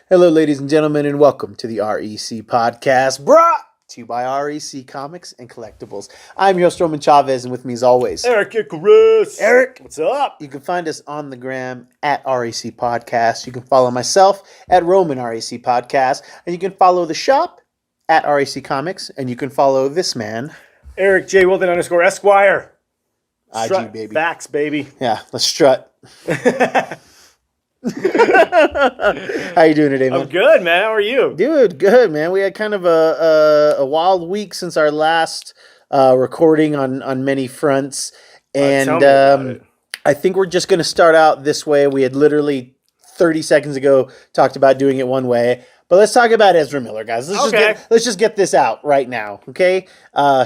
Hello, ladies and gentlemen, and welcome to the REC podcast, brought to you by REC Comics and Collectibles. I'm your host, Roman Chavez, and with me as always, Erik and Erik, what's up? You can find us on the gram at REC Podcast. You can follow myself at Roman REC Podcast, and you can follow the shop at REC Comics, and you can follow this man, Eric J. Wilden _ Esquire. IG, baby. Facts, baby. Yeah, let's strut. How you doing today, man? I'm good, man. How are you? Dude, good, man. We had kind of a wild week since our last recording on many fronts. And tell me about it. I think we're just going to start out this way. We had literally 30 seconds ago talked about doing it one way. But let's talk about Ezra Miller, guys. Let's just get this out right now, okay?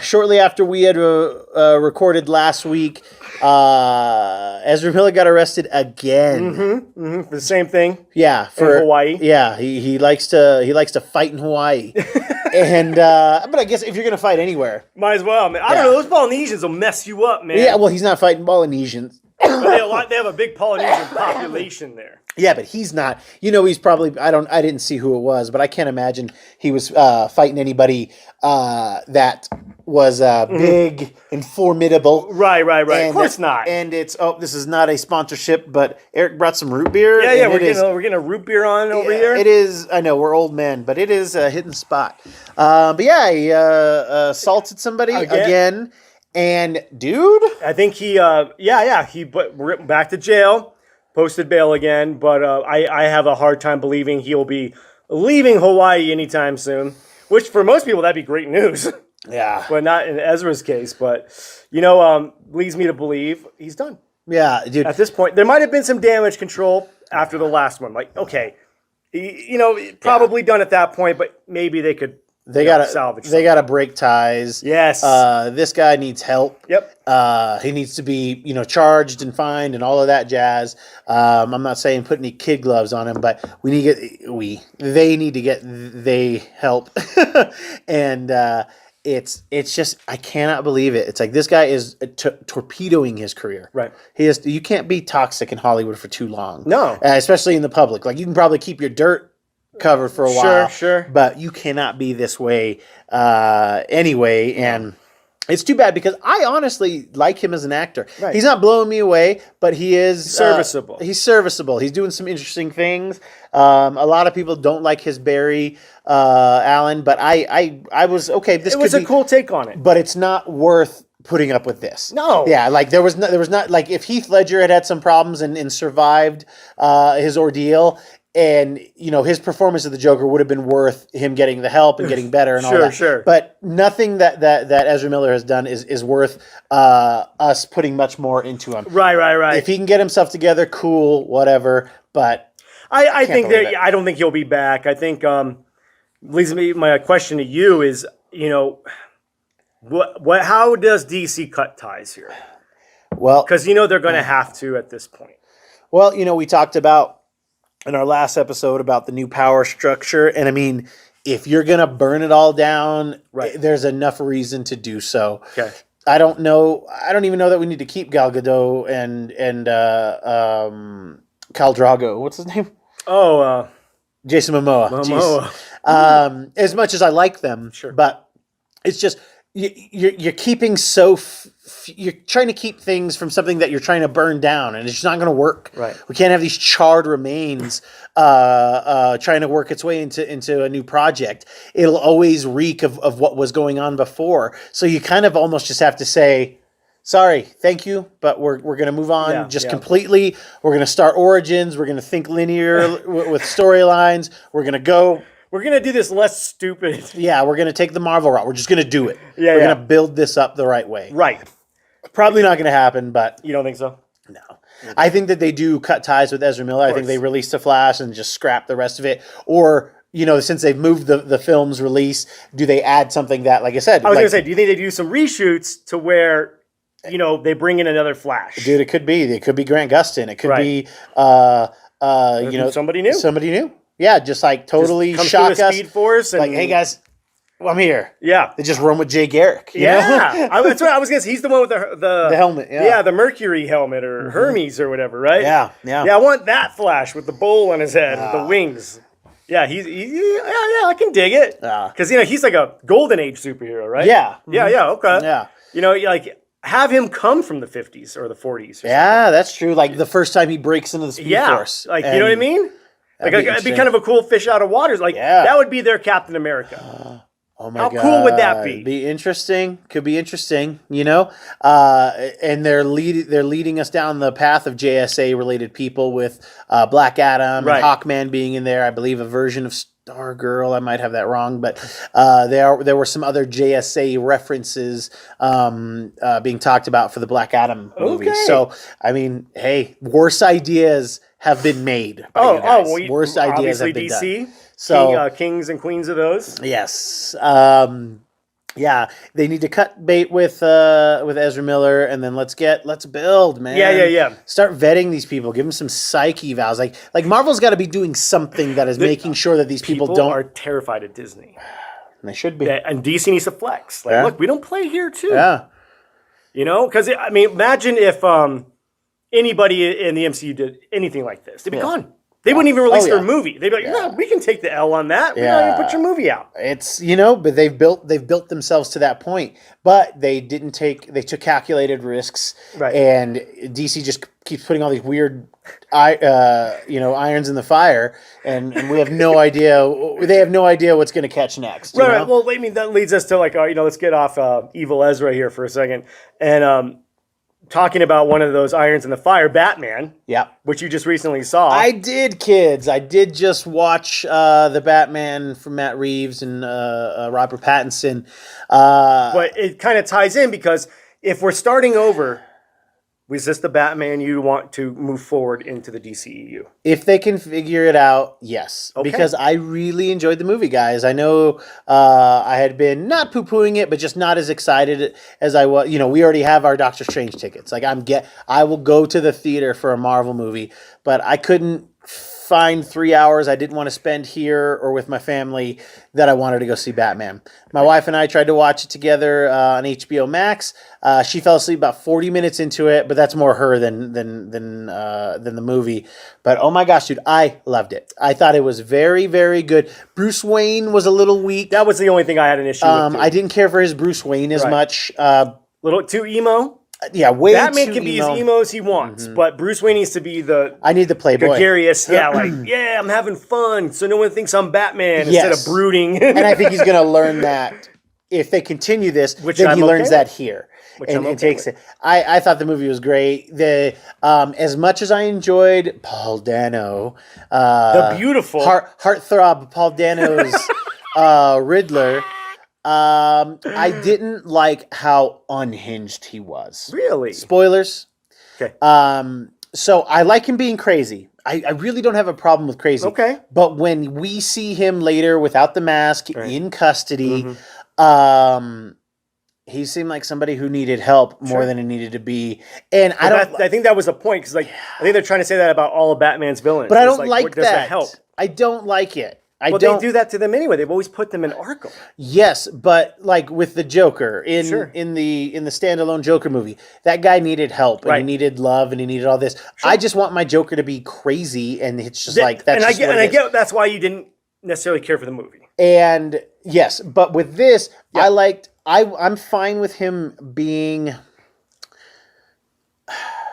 Shortly after we had recorded last week, Ezra Miller got arrested again. For the same thing. Yeah, in Hawaii. Yeah, he likes to fight in Hawaii, and but I guess if you're gonna fight anywhere, Might as well, man. I don't know. Those Polynesians will mess you up, man. yeah. Well, he's not fighting Polynesians. But they have a big Polynesian population there. Yeah, but he's not. You know, he's probably. I didn't see who it was, but I can't imagine he was fighting anybody that was big and formidable. Right. And Of course not. And this is not a sponsorship, but Eric brought some root beer. Yeah. We're getting a root beer on over here. It is. I know we're old men, but it is a hidden spot. But yeah, he assaulted somebody again. And dude, I think he went back to jail, posted bail again. But I have a hard time believing he'll be leaving Hawaii anytime soon. Which for most people that'd be great news. yeah, But not in Ezra's case. But leads me to believe he's done. yeah, dude. At this point, there might have been some damage control after the last one. Like, okay, probably done at that point, but maybe they could. They gotta salvage. They gotta break ties. Yes. This guy needs help. Yep. He needs to be, charged and fined and all of that jazz. I'm not saying put any kid gloves on him, but they need to get help. And it's just I cannot believe it. It's like this guy is torpedoing his career. Right. You can't be toxic in Hollywood for too long. No. Especially in the public. Like you can probably keep your dirt covered for a while. Sure. But you cannot be this way anyway. And it's too bad because I honestly like him as an actor. Right. He's not blowing me away, but he is serviceable. He's serviceable. He's doing some interesting things. A lot of people don't like his Barry Allen, but I was okay. This was a cool take on it, but it's not worth putting up with this. No. Yeah, like there was not like if Heath Ledger had some problems and survived his ordeal. And, his performance of the Joker would have been worth him getting the help and getting better and all that. Sure. But nothing that Ezra Miller has done is worth us putting much more into him. Right. If he can get himself together, cool, whatever. But I don't think he'll be back. I think leads me. My question to you is, how does DC cut ties here? Well, because they're going to have to at this point. Well, we talked about in our last episode about the new power structure. And I mean, if you're going to burn it all down, there's enough reason to do so. Okay. I don't know. I don't even know that we need to keep Gal Gadot and Khal Drogo. What's his name? Oh, Jason Momoa. As much as I like them, sure. But it's just you're keeping you're trying to keep things from something that you're trying to burn down, and it's just not going to work. Right. We can't have these charred remains trying to work its way into a new project. It'll always reek of what was going on before. So you kind of almost just have to say, sorry, thank you, but we're going to move on completely. We're going to start Origins. We're going to think linear with storylines. We're going to go. We're going to do this less stupid. Yeah, we're going to take the Marvel route. We're just going to do it. We're going to build this up the right way. Right. Probably not going to happen, but... You don't think so? No. I think that they do cut ties with Ezra Miller. I think they release the Flash and just scrap the rest of it. Or, since they've moved the film's release, do they add something that, like I said... I was going to say, do you think they do some reshoots to where, they bring in another Flash? Dude, it could be. It could be Grant Gustin. It could be, somebody new. Somebody new. Yeah, just like totally just shock us. Speed Force and like, hey guys, I'm here. Yeah, they just run with Jay Garrick. That's what I was gonna say. He's the one with the helmet. Yeah, the Mercury helmet or Hermes or whatever, right? Yeah. I want that Flash with the bowl on his head, with the wings. Yeah, yeah, I can dig it. Because, he's like a golden age superhero, right? Yeah. Yeah, okay. Yeah. Like, have him come from the 50s or the 40s. Yeah, that's true. Like the first time he breaks into the Speed Force. Like, you know what I mean? Like, it'd be kind of a cool fish out of water. Like, that would be their Captain America. Oh my God. How cool would that be? Be interesting. Could be interesting, and they're leading us down the path of JSA related people with Black Adam and Hawkman being in there. I believe a version of Stargirl. I might have that wrong, but there were some other JSA references being talked about for the Black Adam movie. Okay. So, I mean, hey, worse ideas have been made. Worst ideas have been DC. done. So kings and queens of those. Yes. Yeah, they need to cut bait with Ezra Miller, and then let's build, man. Yeah. Start vetting these people. Give them some psyche vows. Like Marvel's got to be doing something that is making sure that these people are terrified of Disney. And they should be. Yeah, and DC needs to flex. Like, look, we don't play here too. Yeah. Because imagine if anybody in the MCU did anything like this, they'd be gone. They wouldn't even release their movie. They'd be like, "Yeah, we can take the L on that. We're not even put your movie out." It's but they've built themselves to that point. But they took calculated risks. Right. And DC just keeps putting all these weird irons in the fire, and we have no idea. They have no idea what's going to catch next. Right. Well, I mean, that leads us to let's get off Evil Ezra here for a second, and talking about one of those irons in the fire, Batman. Yeah. Which you just recently saw. I did, kids. I did just watch the Batman from Matt Reeves and Robert Pattinson. But it kind of ties in because if we're starting over, was this the Batman you want to move forward into the DCEU? If they can figure it out, yes. Okay. Because I really enjoyed the movie, guys. I know I had been not poo-pooing it, but just not as excited as I was. We already have our Doctor Strange tickets. Like I will go to the theater for a Marvel movie, but I couldn't find 3 hours I didn't want to spend here or with my family that I wanted to go see Batman. My wife and I tried to watch it together on HBO Max. She fell asleep about 40 minutes into it, but that's more her than the movie. But oh my gosh, dude, I loved it. I thought it was very, very good. Bruce Wayne was a little weak. That was the only thing I had an issue with. I didn't care for his Bruce Wayne as much. Little too emo. Yeah, way Batman too can be emo. as emo as he wants, but Bruce Wayne needs to be I need the playboy. gregarious. Yeah, I'm having fun, so no one thinks I'm Batman instead of brooding. And I think he's going to learn that if they continue this, then he learns that here. And takes it. I thought the movie was great. As much as I enjoyed Paul Dano, the beautiful heartthrob Paul Dano's Riddler. I didn't like how unhinged he was. Really? Spoilers. Okay. So I like him being crazy. I really don't have a problem with crazy. Okay. But when we see him later without the mask in custody, he seemed like somebody who needed help more than he needed to be. And I think that was the point because I think they're trying to say that about all of Batman's villains. But I don't like that. Does that help? I don't like it. They do that to them anyway. They've always put them in Arkham. Yes, but like with the Joker in the standalone Joker movie, that guy needed help and he needed love and he needed all this. Sure. I just want my Joker to be crazy, and it's just that's. And I get that's why you didn't necessarily care for the movie. And yes, but with this, I'm fine with him being.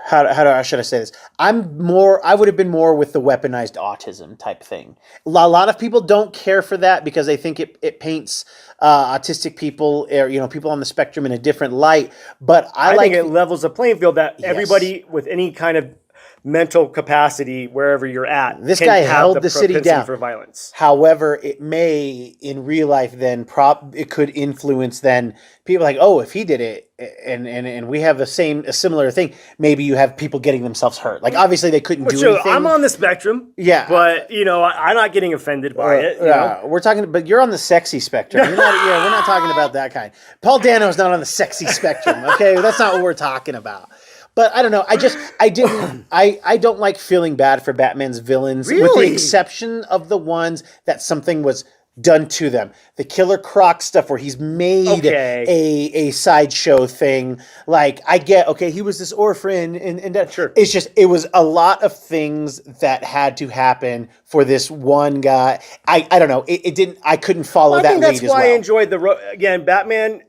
How should I say this? I would have been more with the weaponized autism type thing. A lot of people don't care for that because they think it paints autistic people or people on the spectrum in a different light. But I think it levels the playing field that everybody with any kind of mental capacity, wherever you're at, this guy held the city down for violence. However, it may in real life then it could influence then people like, oh, if he did it and we have a similar thing, maybe you have people getting themselves hurt. Like obviously they couldn't do anything. I'm on the spectrum. Yeah, but I'm not getting offended by it. We're talking, but you're on the sexy spectrum. You're not. We're not talking about that kind. Paul Dano's not on the sexy spectrum. Okay, that's not what we're talking about. But I don't know. I don't like feeling bad for Batman's villains, with the exception of the ones that something was done to them. The Killer Croc stuff where he's made a sideshow thing. Like, I get, okay, he was this orphan and that. Sure. It's just, it was a lot of things that had to happen for this one guy. I don't know. It didn't, I couldn't follow that lead as well. I think that's why I enjoyed again, Batman,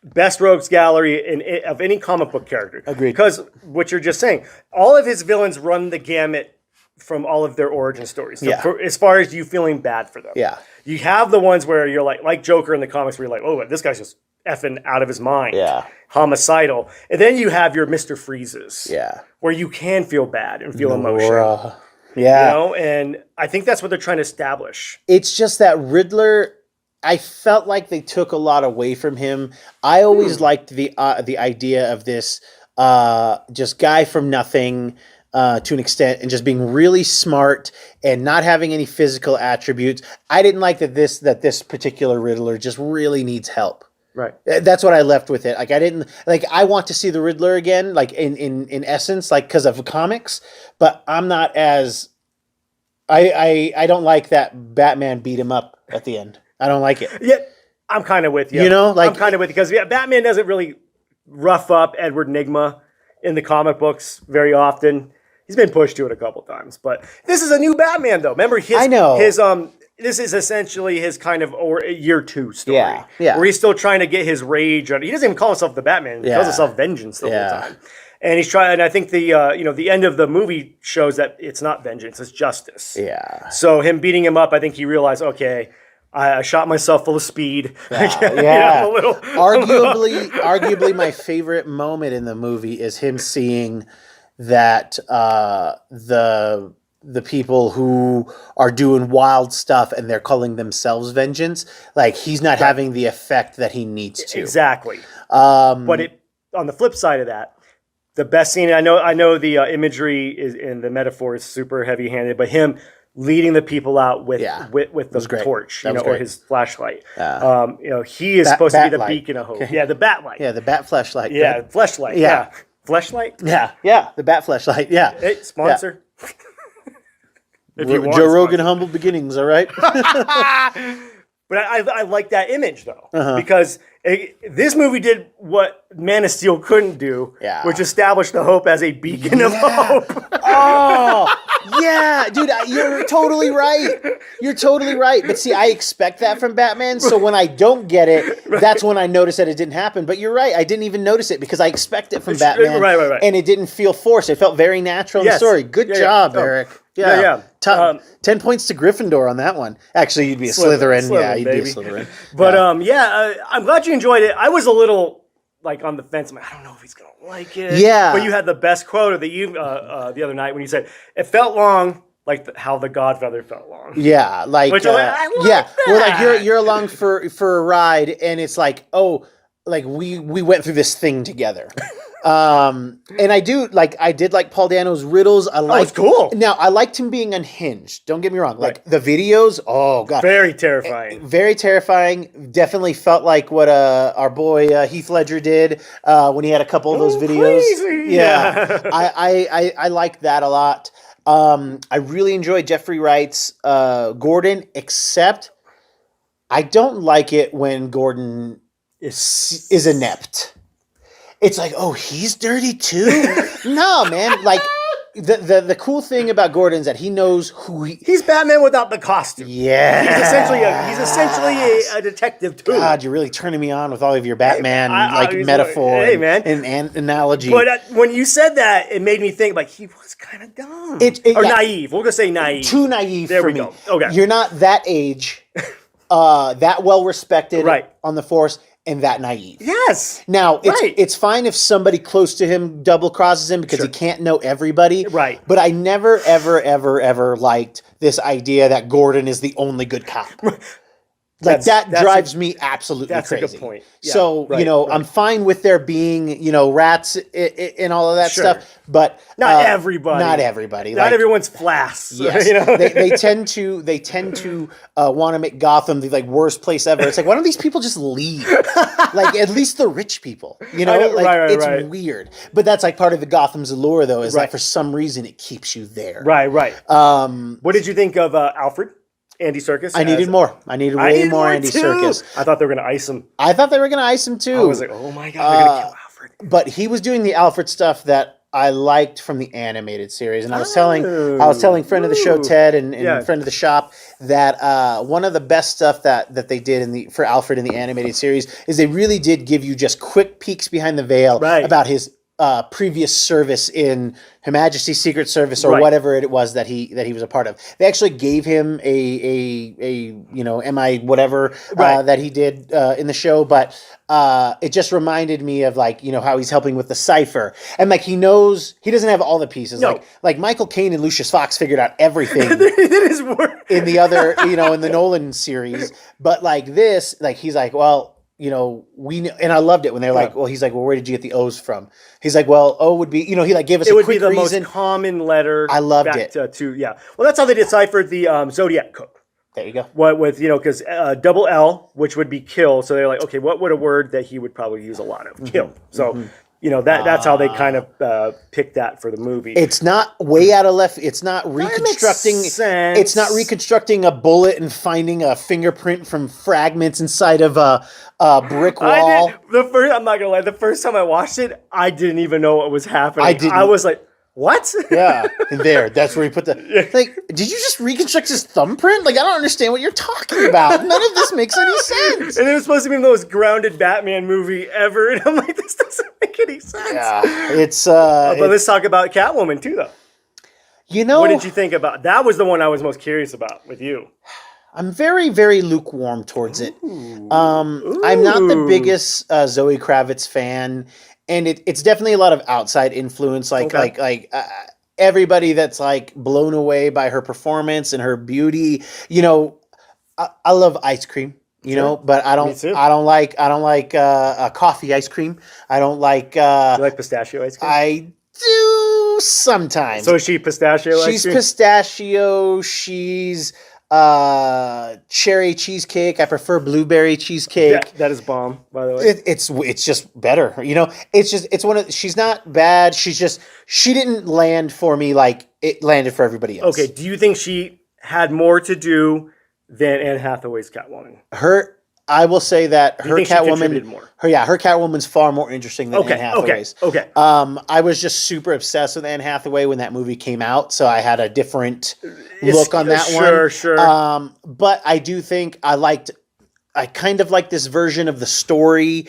best rogues gallery of any comic book character. Agreed. Because what you're just saying, all of his villains run the gamut from all of their origin stories. So as far as you feeling bad for them. Yeah. You have the ones where you're like Joker in the comics where you're like, oh, this guy's just effing out of his mind. Yeah. Homicidal. And then you have your Mr. Freezes. Yeah. Where you can feel bad and feel emotion. Yeah. You know, and I think that's what they're trying to establish. It's just that Riddler, I felt like they took a lot away from him. I always liked the idea of this just guy from nothing to an extent, and just being really smart and not having any physical attributes. I didn't like that this particular Riddler just really needs help. Right. That's what I left with it. Like, I didn't like. I want to see the Riddler again, like in essence, like because of comics. But I'm not as. I don't like that Batman beat him up at the end. I don't like it. Yeah, I'm kind of with you. You know, like, I'm kind of with you because Batman doesn't really rough up Edward Nygma in the comic books very often. He's been pushed to it a couple times, but this is a new Batman, though. Remember, this is essentially his kind of year 2 story. Yeah. Where he's still trying to get his rage on. He doesn't even call himself the Batman. He calls himself Vengeance the whole time. And he's trying. And I think the end of the movie shows that it's not vengeance; it's justice. Yeah. So him beating him up, I think he realized, okay, I shot myself full of speed. Yeah. You know, Arguably, my favorite moment in the movie is him seeing that the people who are doing wild stuff and they're calling themselves vengeance, like he's not having the effect that he needs to. Exactly. But on the flip side of that, the best scene, I know the imagery is in the metaphor is super heavy handed, but him leading the people out with the torch, or his flashlight. He is supposed to be the beacon of hope. Okay. Yeah, the bat light. Yeah, the bat flashlight. Yeah, fleshlight. Yeah. Fleshlight? Yeah, the bat flashlight. Yeah. Hey, sponsor. Yeah. If you want Joe Rogan Humble Beginnings, all right? But I like that image, though, because this movie did what Man of Steel couldn't do, which established the Hope as a beacon of hope. Yeah, dude, you're totally right. You're totally right. But see, I expect that from Batman, so when I don't get it, that's when I notice that it didn't happen. But you're right. I didn't even notice it because I expect it from Batman. Right. And it didn't feel forced. It felt very natural in the story. Good job, Eric. Yeah. 10 points to Gryffindor on that one. Actually, you'd be a Slytherin. Yeah, you'd be a Slytherin. But I'm glad you enjoyed it. I was a little on the fence. I'm like, I don't know if he's gonna like it. Yeah. But you had the best quote of the other night when you said it felt long, like how The Godfather felt long. Yeah, which I like that. Well, like you're along for a ride, and it's like, oh, like we went through this thing together. And I did like Paul Dano's riddles. It's cool. Now, I liked him being unhinged. Don't get me wrong. Like the videos, oh god, very terrifying. Very terrifying. Definitely felt like what our boy Heath Ledger did when he had a couple of those videos. Crazy. Yeah, I liked that a lot. I really enjoyed Jeffrey Wright's Gordon, except I don't like it when Gordon is inept. It's like, oh, he's dirty too? No, man. Like, the cool thing about Gordon is that he knows who he's Batman without the costume. Yeah. He's essentially a detective too. God, you're really turning me on with all of your Batman metaphor and analogy. But when you said that, it made me think he was kind of dumb. Naive. We're going to say naive. Too naive there for we me. Go. Okay. You're not that age, that well respected on the force. And that naive. Yes. Now, it's fine if somebody close to him double crosses him because he can't know everybody. Right. But I never, ever, ever, ever liked this idea that Gordon is the only good cop. That drives me absolutely crazy. That's a good point. Yeah, so, I'm fine with there being, rats and all of that stuff, but not everybody. Not everybody. Not everyone's flass. Yes. They tend to want to make Gotham the worst place ever. It's like, why don't these people just leave? At least the rich people. It's weird. But that's part of the Gotham's allure, though, is that for some reason it keeps you there. Right. What did you think of Alfred? Andy Serkis. I needed more. I needed way more Andy Serkis. I thought they were going to ice him. I thought they were going to ice him too. I was like, oh my God, they're going to kill Alfred. But he was doing the Alfred stuff that I liked from the animated series, and I was telling friend of the show Ted and friend of the shop that one of the best stuff that they did for Alfred in the animated series is they really did give you just quick peeks behind the veil about his previous service in Her Majesty's Secret Service or whatever it was that he was a part of. They actually gave him a MI whatever that he did in the show, but it just reminded me of how he's helping with the cipher, and he knows he doesn't have all the pieces. No. Like Michael Caine and Lucius Fox figured out everything He did his work in the other in the Nolan series, but this he's like, well, we know, and I loved it when they're like, well, he's like, well, where did you get the O's from? He's like, well, O would be, he gave us a quick reason. It would be the most common letter. I loved it. Well, that's how they deciphered the Zodiac code. There you go. What with, because double L, which would be kill. So they're like, okay, what would a word that he would probably use a lot of? Kill. So, that's how they kind of picked that for the movie. It's not way out of left. It's not reconstructing. It's not reconstructing a bullet and finding a fingerprint from fragments inside of a brick wall. I'm not gonna lie. The first time I watched it, I didn't even know what was happening. I was like, what? Yeah, and that's where he put the did you just reconstruct his thumbprint? I don't understand what you're talking about. None of this makes any sense. And it was supposed to be the most grounded Batman movie ever, and I'm like, this doesn't make any sense. Yeah, it's but let's talk about Catwoman too, though. What did you think about that? Was the one I was most curious about with you. I'm very, very lukewarm towards it. I'm not the biggest Zoe Kravitz fan. And it's definitely a lot of outside influence, everybody that's blown away by her performance and her beauty. I love ice cream, but I don't like coffee ice cream. I don't like. Do you like pistachio ice cream? I do sometimes. So is she pistachio ice cream? She's pistachio. She's cherry cheesecake. I prefer blueberry cheesecake. That is bomb, by the way. It's just better. It's one of. She's not bad. She didn't land for me like it landed for everybody else. Okay. Do you think she had more to do than Anne Hathaway's Catwoman? I will say that her Catwoman, more? her Catwoman's far more interesting than Anne Hathaway's. Okay. I was just super obsessed with Anne Hathaway when that movie came out, so I had a different look on that one. Sure. But I do think I kind of like this version of the story.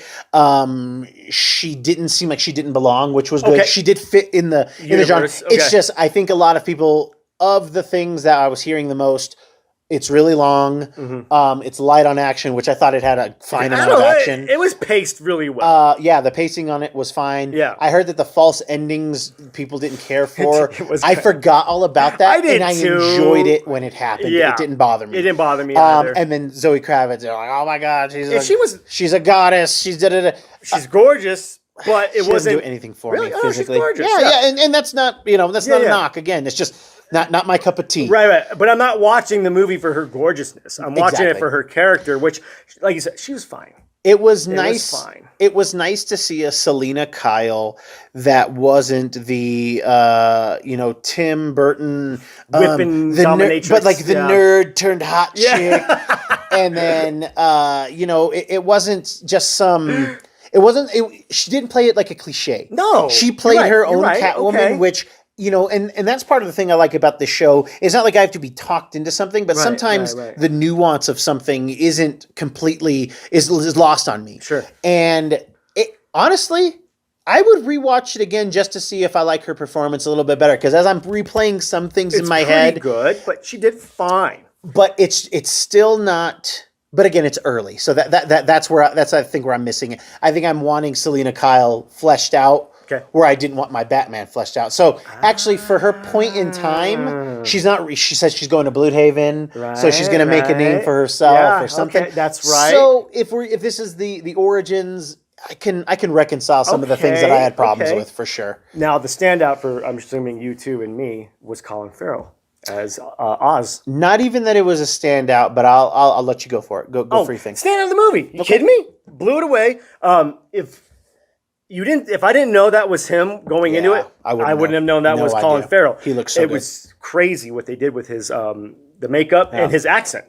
She didn't seem like she didn't belong, which was good. She did fit in the genre. Okay. It's just I think a lot of people, of the things that I was hearing the most, it's really long. Mm-hmm. It's light on action, which I thought it had a fine amount of action. It was paced really well. The pacing on it was fine. Yeah. I heard that the false endings people didn't care for. I forgot all I enjoyed it when it happened. Yeah. It didn't bother me. It didn't bother me either. And then Zoe Kravitz, they're like, oh my God, she's a goddess. She's gorgeous. But it wasn't do anything for me physically. She's gorgeous. Yeah, and that's not not a knock. Again, it's just not my cup of tea. Right. But I'm not watching the movie for her gorgeousness. I'm watching it for her character, which, like you said, she was fine. It was nice. It was nice to see a Selena Kyle that wasn't the Tim Burton whipping dominatrix, but the nerd turned hot chick, and then it wasn't just some. She didn't play it like a cliche. No, she played her own Catwoman, which. And that's part of the thing I like about this show. It's not like I have to be talked into something, but sometimes the nuance of something isn't completely is lost on me. Sure. And honestly, I would rewatch it again just to see if I like her performance a little bit better. Because as I'm replaying some things in my head, good, but she did fine. But it's still not. But again, it's early, so that's I think where I'm missing it. I think I'm wanting Selena Kyle fleshed out. Okay. Where I didn't want my Batman fleshed out. So actually, for her point in time, she's not. She says she's going to Blvd, so she's going to make a name for herself or something. Okay, that's right. So if this is the origins, I can reconcile some of the things that I had problems with for sure. Now the standout for I'm assuming you two and me was Colin Farrell as Oz. Not even that it was a standout, but I'll let you go for it. Go for your thing. Standout of the movie. You kidding me? Blew it away. If I didn't know that was him going into it, I wouldn't have known that was Colin Farrell. He looks so good. It was crazy what they did with his the the makeup and his accent.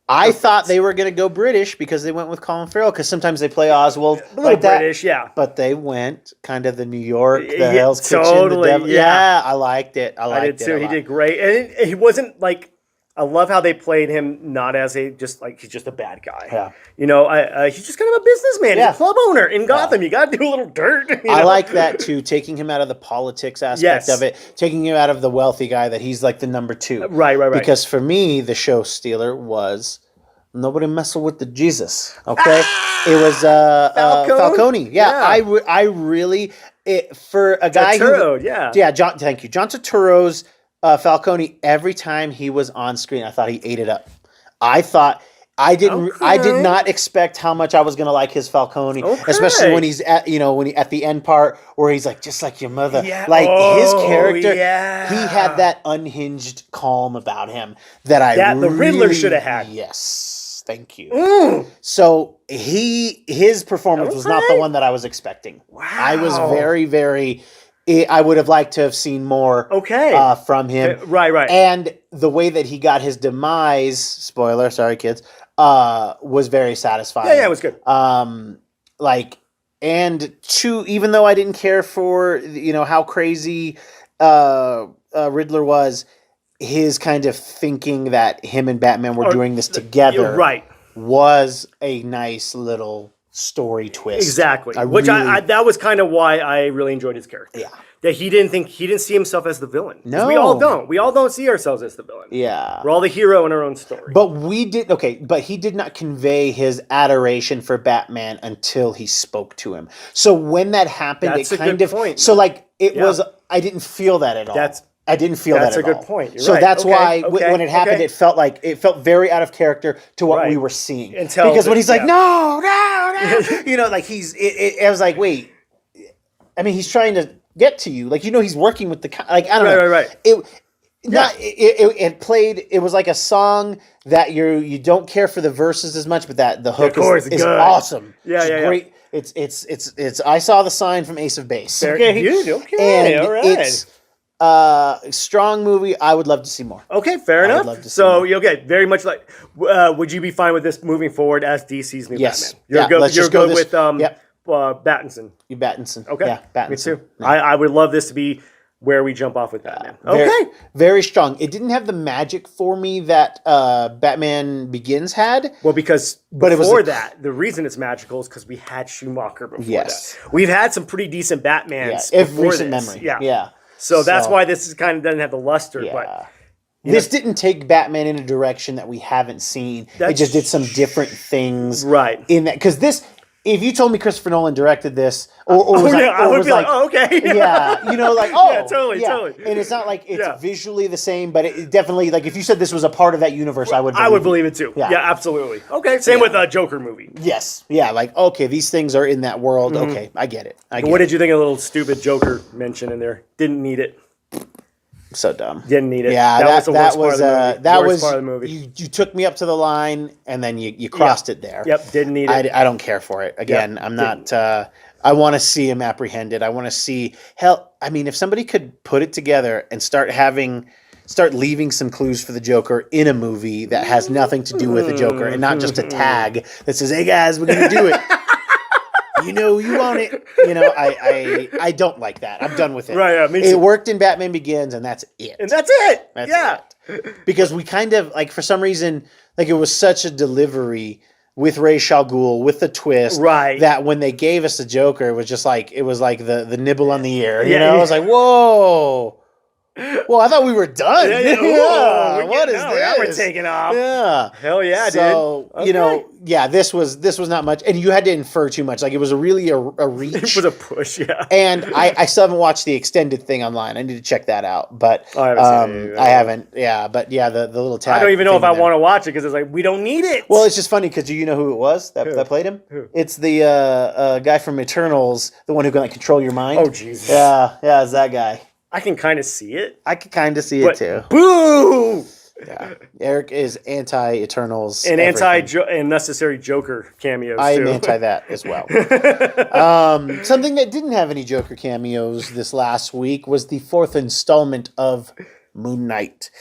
I thought they were going to go British because they went with Colin Farrell, because sometimes they play Oswald A little like that. British, yeah. But they went kind of the New York, the Yeah, Hell's Kitchen, totally, the Devil. yeah. I liked it. I did liked it. too. He did great, and he wasn't like. I love how they played him not as he's just a bad guy. Yeah. You know, he's just kind of a businessman. Yeah. He's a club owner in Gotham. You got to do a little dirt. You know? I like that too, taking him out of the politics aspect of it, taking him out of the wealthy guy that he's like the number 2. Right. Because for me, the show stealer was nobody messing with the Jesus. Okay, it was Falcone. Yeah, I really for a guy Turturro, who John. Thank you, John Turturro's Falcone. Every time he was on screen, I thought he ate it up. I did not expect how much I was going to like his Falcone, especially when he's at at the end part where he's like, just like your mother, his character. Yeah. He had that unhinged calm about him that the Riddler should have had. Yes, thank you. So his performance was not the one that I was expecting. Wow, I was very, very. I would have liked to have seen more from him. Right. And the way that he got his demise, spoiler, sorry kids, was very satisfying. Yeah, it was good. Even though I didn't care for, how crazy Riddler was, his kind of thinking that him and Batman were doing this together was a nice little story twist. Exactly. That was kind of why I really enjoyed his character. Yeah. That he didn't see himself as the villain. No. We all don't. We all don't see ourselves as the villain. Yeah. We're all the hero in our own story. But but he did not convey his adoration for Batman until he spoke to him. So when that happened, That's it kind of point. So I didn't feel that at all. I didn't feel that at all. That's a good point. You're so right. that's why when it happened, it felt very out of character to what we were seeing. Because when he's like, no, I was like, wait. I mean, he's trying to get to you. He's working with the I don't know. Right. It played. It was like a song that you don't care for the verses as much, but that the hook is awesome. Yeah, great. It's. I saw the sign from Ace of Base. Okay, and all right. It's strong movie. I would love to see more. Okay, fair enough. So very much like. Would you be fine with this moving forward as DC's new Batman? You're good with Battinson. You Battinson. Okay. Yeah, Battinson. Me too. Yeah. I would love this to be where we jump off with Batman. Okay. Very strong. It didn't have the magic for me that Batman Begins had. Well, because before that, the reason it's magical is because we had Schumacher before that. We've had some pretty decent Batmans before recent this. memory. Yeah. So that's why this is kind of doesn't have the luster. Yeah. But this didn't take Batman in a direction that we haven't seen. It just did some different things. Right. In that, because this. If you told me Christopher Nolan directed this, I would be like, oh, okay. Yeah, totally. And it's not like it's visually the same, but it definitely, if you said this was a part of that universe, I would believe it too. Yeah, absolutely. Okay, same with a Joker movie. Yes. Yeah, okay, these things are in that world. Mm-hmm. Okay, I get it. What did you think of the little stupid Joker mention in there? Didn't need it. So dumb. Didn't need it. Yeah, that was the worst part of the movie. You took me up to the line and then you crossed it there. Yep, didn't need it. I don't care for it. Again, I'm not. I want to see him apprehended. I want to see if somebody could put it together and start leaving some clues for the Joker in a movie that has nothing to do with the Joker and not just a tag that says, "Hey guys, we're gonna do it." You want it. I don't like that. I'm done with it. Right, me too. It worked in Batman Begins, and that's it. That's it. Because we kind of, for some reason, it was such a delivery with Ra's al Ghul, with the twist, that when they gave us the Joker, it was just the nibble on the ear. I was like, whoa. Well, I thought we were done. What is this? We're taking off. Yeah. Hell yeah, dude. So, this was not much. And you had to infer too much. It was really a reach. It was a push, yeah. And I still haven't watched the extended thing online. I need to check that out. But I haven't seen it. I haven't. Yeah, but the little tag. I don't even know if I want to watch it because it's we don't need it. Well, it's just funny because do you know who it was that played him? Who? It's the guy from Eternals, the one who can control your mind. Oh, Jesus. Yeah, it's that guy. I can kind of see it. I can kind of see it too. Boo! Yeah, Erik is anti-Eternals and anti-unnecessary Joker cameos. I am anti that as well. Something that didn't have any Joker cameos this last week was the 4th installment of Moon Knight.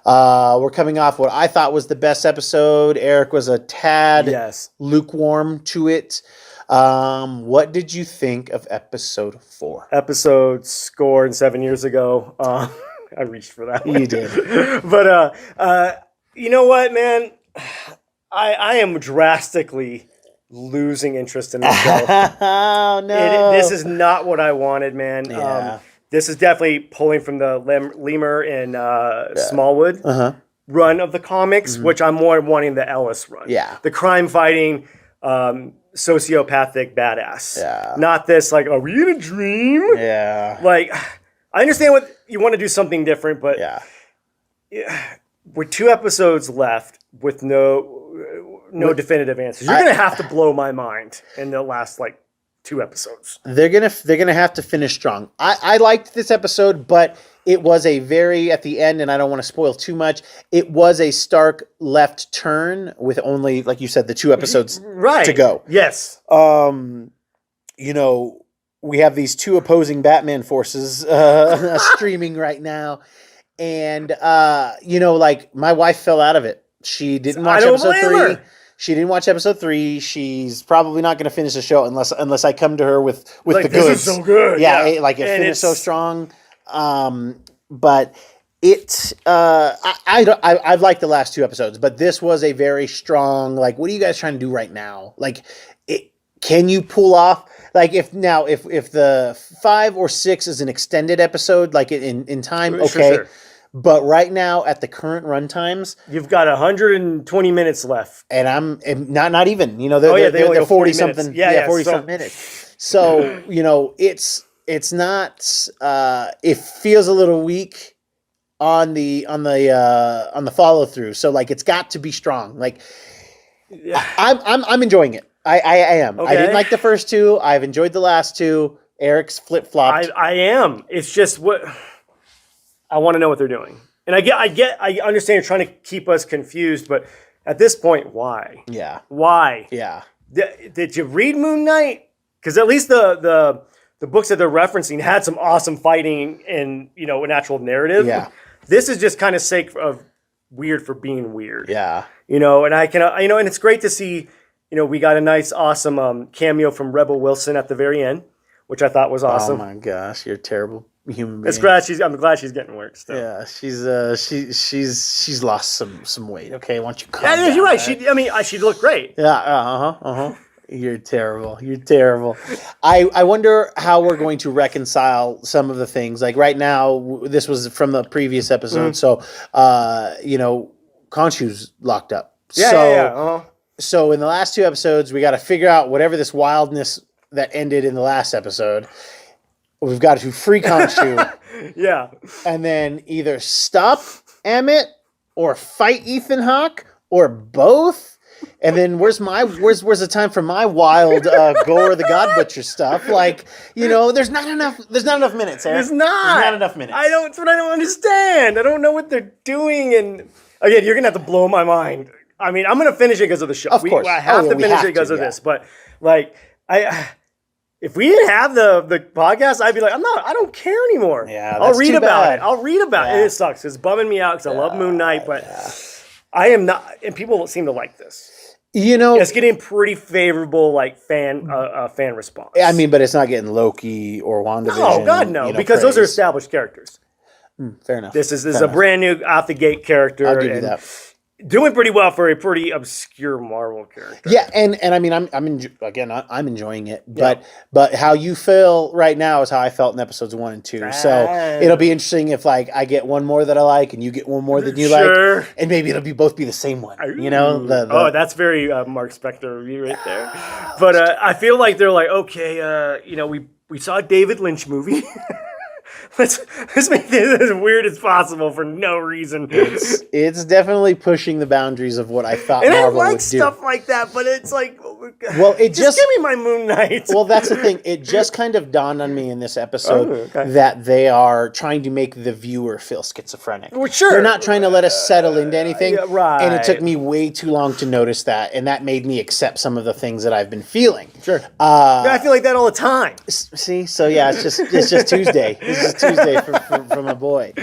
We're coming off what I thought was the best episode. Eric was a tad lukewarm to it. What did you think of episode 4? Episode scored 7 years ago. I reached for that one. You did. But you know what, man? I am drastically losing interest in the show. Oh, no. This is not what I wanted, man. Yeah. This is definitely pulling from the Lemur and Smallwood run of the comics, which I'm more wanting the Ellis run. Yeah. The crime-fighting, sociopathic badass. Yeah. Not this, like, are we in a dream? Yeah. Like, I understand what you want to do something different, but with 2 episodes left with no definitive answers, you're going to have to blow my mind in the last, like, 2 episodes. They're gonna have to finish strong. I liked this episode, but it was a very, at the end, and I don't want to spoil too much, it was a stark left turn with only, like you said, the 2 episodes to go. Yes. You know, we have these 2 opposing Batman forces streaming right now. And, you know, like, my wife fell out of it. She didn't watch episode 3. She didn't watch episode 3. She's probably not going to finish the show unless I come to her with like, the goods. This is so good. Yeah, it finished so strong. But it, I've liked the last 2 episodes, but this was a very strong, like, what are you guys trying to do right now? Like, can you pull off, like, if the 5 or 6 is an extended episode, like in time, okay. Sure. But right now, at the current run times, you've got 120 minutes left, and I'm not even. You know, they're 40 something. Yeah, 40 something minutes. So you know, it's not. It feels a little weak on the follow through. So like, it's got to be strong. Like, I'm enjoying it. I am. Okay. I didn't like the first 2. I've enjoyed the last 2. Eric's flip flopped. I am. It's just what. I want to know what they're doing. And I understand you're trying to keep us confused, but at this point, why? Yeah. Why? Yeah. Did you read Moon Knight? Because at least the books that they're referencing had some awesome fighting and, you know, an actual narrative. Yeah. This is just kind of sake of weird for being weird. Yeah. You know, and I can, you know, and it's great to see, you know, we got a nice, awesome cameo from Rebel Wilson at the very end, which I thought was awesome. Oh my gosh, you're terrible. Human being. I'm glad she's getting work still. Yeah, she's lost some weight. Okay, why don't you calm down? Yeah, you're right. She looked great. Yeah, You're terrible. You're terrible. I wonder how we're going to reconcile some of the things. Like right now, this was from the previous episode. So, you know, Khonshu's locked up. So in the last 2 episodes, we got to figure out whatever this wildness that ended in the last episode. We've got to free Khonshu. Yeah. And then either stop Emmett or fight Ethan Hawke or both. And then where's the time for my wild Gore the God Butcher stuff? Like, you know, there's not enough minutes, Eric. There's not enough minutes. That's what I don't understand. I don't know what they're doing, and again, you're gonna have to blow my mind. I mean, I'm gonna finish it because of the show. Of course. I have to finish it because of this. But like, if we didn't have the podcast, I'd be like, I don't care anymore. Yeah, I'll read about it. It sucks. It's bumming me out because I love Moon Knight, but I am not, and people seem to like this. You know, it's getting pretty favorable, like fan response. I mean, but it's not getting Loki or WandaVision. Oh God, no, because those are established characters. Fair enough. This is a brand new out the gate character. I'll give you that. Doing pretty well for a pretty obscure Marvel character. Yeah, and I mean, I'm enjoying it, but how you feel right now is how I felt in episodes 1 and 2. So it'll be interesting if like I get one more that I like and you get one more that you like, and maybe it'll both be the same one. You know? That's very Mark Spector review right there. But I feel like they're like, okay, you know, we saw a David Lynch movie. Let's make this as weird as possible for no reason. It's definitely pushing the boundaries of what I thought Marvel would do. And I like stuff like that, but it's like, well, just give me my Moon Knight. Well, that's the thing. It just kind of dawned on me in this episode that they are trying to make the viewer feel schizophrenic. Well, sure. They're not trying to let us settle into anything. Yeah, right. And it took me way too long to notice that, and that made me accept some of the things that I've been feeling. Sure. I feel like that all the time. See? So yeah, it's just Tuesday. This is Tuesday from a boy.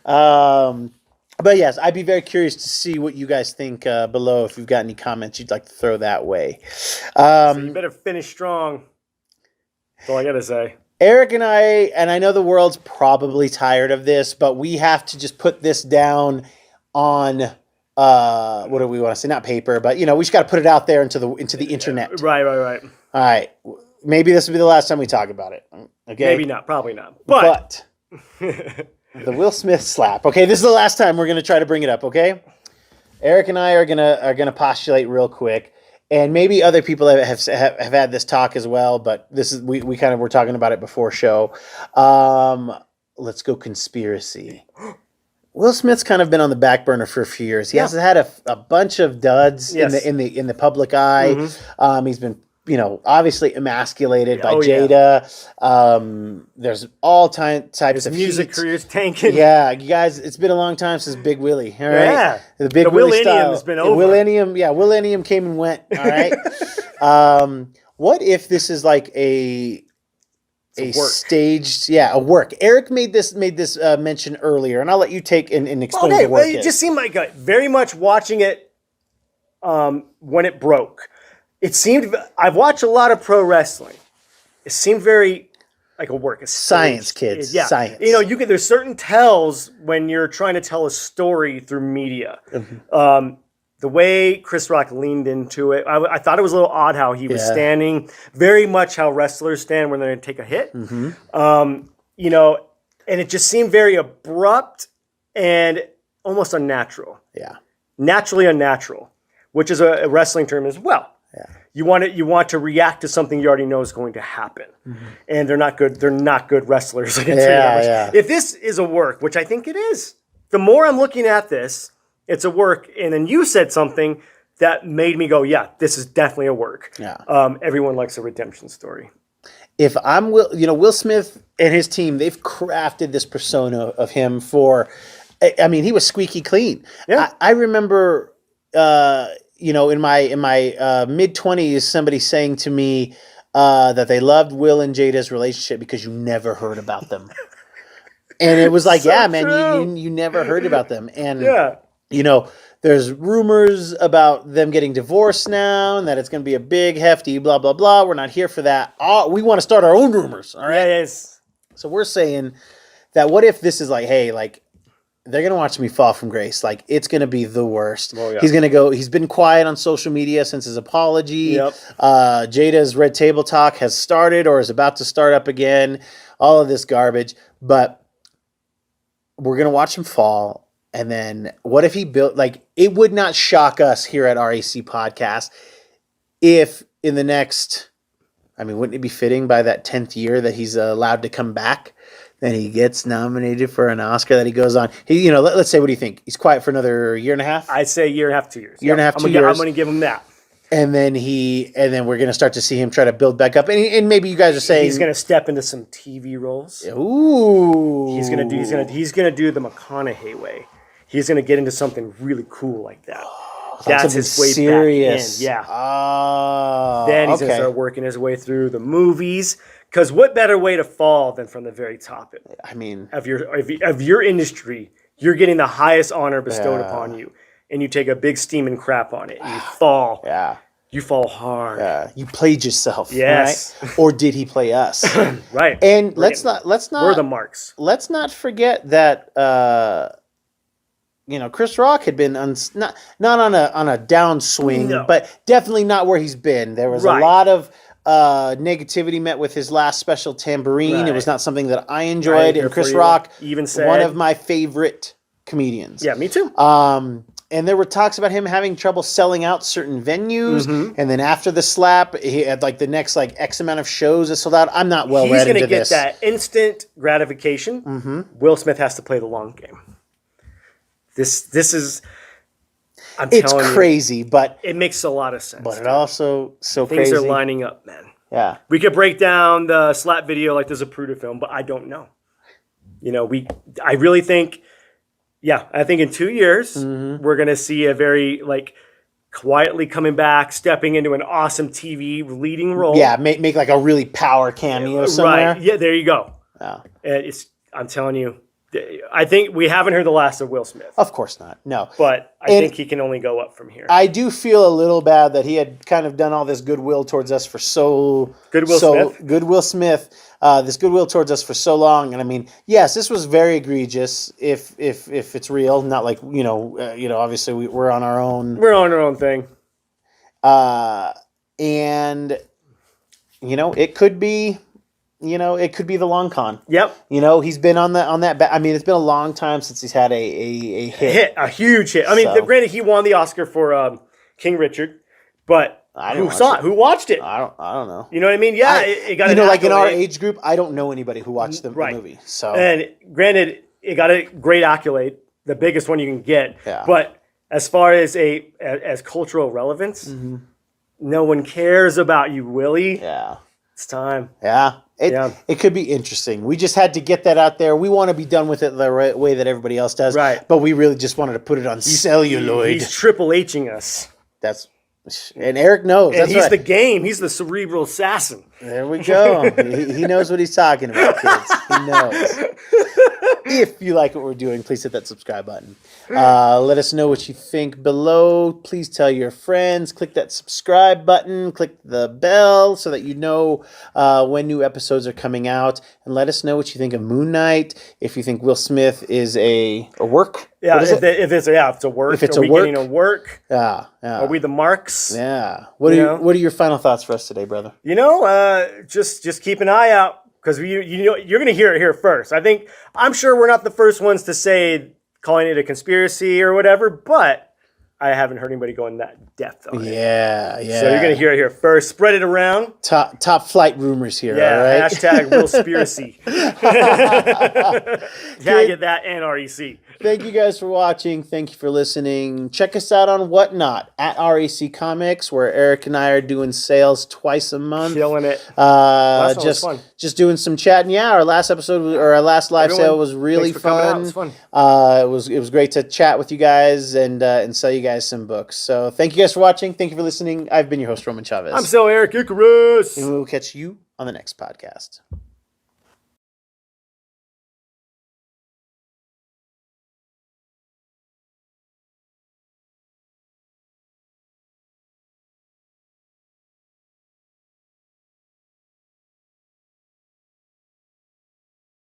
But yes, I'd be very curious to see what you guys think below. If you've got any comments you'd like to throw that way. So you better finish strong. That's all I gotta say. Erik and I know the world's probably tired of this, but we have to just put this down on what do we want to say? Not paper, but we just got to put it out there into the internet. Right. All right. Maybe this will be the last time we talk about it. Okay. Maybe not. Probably not. But the Will Smith slap. Okay, this is the last time we're going to try to bring it up, okay? Erik and I are gonna postulate real quick, and maybe other people have had this talk as well, but this is we kind of were talking about it before show. Let's go conspiracy. Will Smith's kind of been on the back burner for a few years. He has had a bunch of duds in the public eye. Mm-hmm. He's been obviously emasculated by Jada. Yeah. There's all types His of music career's tanking. Yeah, you guys, it's been a long time since Big Willie. All right, yeah, the Big Willie style has been over. Willennium came and went. All right. What if this is like a staged, a work? Erik made this mention earlier, and I'll let you take and explain the work. It just seemed like very much watching it when it broke. It seemed, I've watched a lot of pro wrestling. It seemed very like a work. It's science, kids. Science. There's certain tells when you're trying to tell a story through media. Mm-hmm. The way Chris Rock leaned into it, I thought it was a little odd how he was standing, very much how wrestlers stand when they're going to take a hit. Mm-hmm. And it just seemed very abrupt and almost unnatural. Yeah. Naturally unnatural, which is a wrestling term as well. Yeah. You want to react to something you already know is going to happen. Mm-hmm. And they're not good wrestlers. I can tell you that much. If this is a work, which I think it is, the more I'm looking at this, it's a work. And then you said something that made me go, yeah, this is definitely a work. Yeah. Everyone likes a redemption story. If I'm Will Smith and his team, they've crafted this persona of him he was squeaky clean. Yeah. I remember, in my mid-20s, somebody saying to me that they loved Will and Jada's relationship because you never heard about them. And it was like, you never heard about them. And, there's rumors about them getting divorced now and that it's going to be a big, hefty, blah, blah, blah. We're not here for that. We want to start our own rumors, all right? Yes. So we're saying that what if this is like, hey, like, they're going to watch me fall from grace. Like, it's going to be the worst. Oh, yeah. He's been quiet on social media since his apology. Yep. Jada's Red Table Talk has started or is about to start up again. All of this garbage. But we're going to watch him fall. And then what if he built, like, it would not shock us here at RAC Podcast if in the next, wouldn't it be fitting by that 10th year that he's allowed to come back? Then he gets nominated for an Oscar that he goes on. Let's say, what do you think? He's quiet for another year and a half? I'd say a year and a half, 2 years. Year and a half, 2 years. I'm going to give him that. And then we're going to start to see him try to build back up. And maybe you guys are saying he's going to step into some TV roles. Ooh. He's going to do the McConaughey way. He's going to get into something really cool like that. That's his way serious. Back in. Yeah. Oh. Then he's going to start working his way through the movies. Because what better way to fall than from the very top of your industry? You're getting the highest honor bestowed upon you, and you take a big steaming crap on it. And you fall. Yeah. You fall hard. Yeah. You played yourself. Yes. Right? Or did he play us? Right. And let's not. We're the marks. Let's not forget that. Chris Rock had been not on a downswing, but definitely not where he's been. There was a lot of negativity met with his last special, Tambourine. Right. It was not something that I enjoyed. And Chris Rock, even said, one of my favorite comedians. Yeah, me too. And there were talks about him having trouble selling out certain venues. Mm-hmm. And then after the slap, he had like the next X amount of shows that sold out. I'm not well read into this. He's going to get that instant gratification. Mm-hmm. Will Smith has to play the long game. This is... It's crazy, but... It makes a lot of sense. But it also so Things crazy. Things are lining up, man. Yeah. We could break down the slap video like there's a Zapruder film, but I don't know. I really think... Yeah, I think in 2 years, we're going to see a very, quietly coming back, stepping into an awesome TV leading role. Yeah, make like a really power cameo somewhere. Right. Yeah, there you go. Yeah. I'm telling you, I think we haven't heard the last of Will Smith. Of course not. No. But I think he can only go up from here. I do feel a little bad that he had kind of done all this goodwill towards us for Smith? Goodwill Smith. This goodwill towards us for so long, and I mean, yes, this was very egregious. If it's real, not like obviously we're on our own. We're on our own thing. And it could be. It could be the long con. Yep. He's been on that. I mean, it's been a long time since he's had a hit. A huge hit. I mean, granted, he won the Oscar for King Richard, but who saw it? Who watched it? I don't know. You know what I mean? Yeah, it got like in our age group, I don't know anybody who watched the movie. So, and granted, it got a great accolade, the biggest one you can get. Yeah. But as far as as cultural relevance, no one cares about you, Willie. Yeah. It's time. Yeah. It could be interesting. We just had to get that out there. We want to be done with it the right way that everybody else does. Right. But we really just wanted to put it on celluloid. He's Triple H'ing us. And Eric knows. And he's the game. He's the cerebral assassin. There we go. He knows what he's talking about, kids. He knows. If you like what we're doing, please hit that subscribe button. Let us know what you think below. Please tell your friends. Click that subscribe button. Click the bell so that you know when new episodes are coming out. And let us know what you think of Moon Knight. If you think Will Smith is a work. Yeah, if it's a work. If it's are we work. getting a work? Yeah. Are we the marks? Yeah. What are your final thoughts for us today, brother? Just keep an eye out. Because you're going to hear it here first. I'm sure we're not the first ones to say calling it a conspiracy or whatever, but I haven't heard anybody go in that depth on it. Yeah. So you're going to hear it here first. Spread it around. Top flight rumors here. Yeah. All right? Hashtag Willspiracy. Tag it that and REC. Thank you guys for watching. Thank you for listening. Check us out on Whatnot at REC Comics, where Eric and I are doing sales twice a month. Killing it. Last one was fun. Just doing some chatting. Yeah, our last episode or our last live sale was really fun. It was fun. It was great to chat with you guys and sell you guys some books. So thank you guys for watching. Thank you for listening. I've been your host, Roman Chavez. I'm so Eric Icarus. And we will catch you on the next podcast.